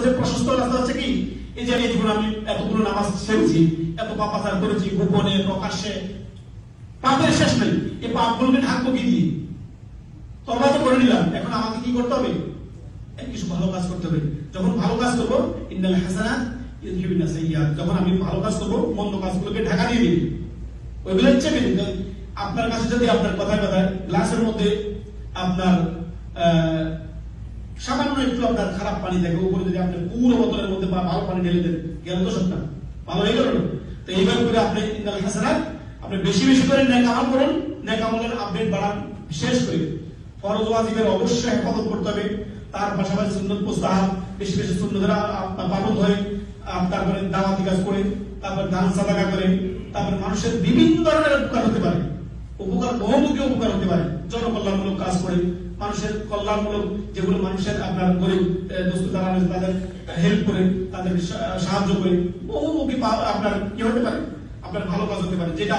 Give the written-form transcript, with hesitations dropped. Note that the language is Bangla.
যে প্রশস্ত রাস্তা হচ্ছে কি, এই যে এই জীবন আমি এতগুলো নামাজ সেরেছি, এত পাপাচার করেছি, গোপনে প্রকাশ্যে, পাপের শেষ নেই। এই পাপগুলোকে ঢাকবো কি দিয়ে? তওবা তো করে নিলাম, এখন আমাকে কি করতে হবে? কিছু ভালো কাজ করতে হবে। যখন ভালো কাজ করবো, ইন্নাল হাসানাত ইউযহিবুন সাইয়্যাত, যখন আমি ভালো কাজ করবো, মন্দ কাজগুলোকে ঢাকা দিয়ে দিই। ওইগুলো হচ্ছে আপনার কাছে যদি আপনার কথায় কথায় গ্লাসের মধ্যে আপনার সামান্য একটু আপনার খারাপ পানি থাকে, উপরে যদি আপনি পুরো বোতলের মধ্যে ভালো পানি ঢেলে দেন, গেল তো সবটা ভালো হয়ে গেল না? তো এইভাবে করে আপনি ইন্নাল হাসানাত আপনি বেশি বেশি করে নেক আমল করুন, নেক আমলের আপডেট বাড়ান। বিশেষ করে ফরজ ওয়াজিবের অবশ্যই হেফাজত করতে হবে, তার পাশাপাশি সুন্নত মুস্তাহাব বেশি বেশি সুন্নতের পালন হয়ে, তারপরে দাওয়াতি কাজ করে, তারপর দান সাদাকা করে, তারপরে মানুষের বিভিন্ন ধরনের উপকার হতে পারে, উপকার বহুমুখী উপকার হতে পারে, জনকল্যাণমূলক কাজ করে, মানুষের কল্যাণমূলক যেগুলো মানুষের আপনার গরিব দোস্ত যারা রয়েছে তাদের হেল্প করে, তাদের সাহায্য করে, বহুমুখী আপনার কি হতে পারে, আপনার ভালো কাজ হতে পারে, যেটা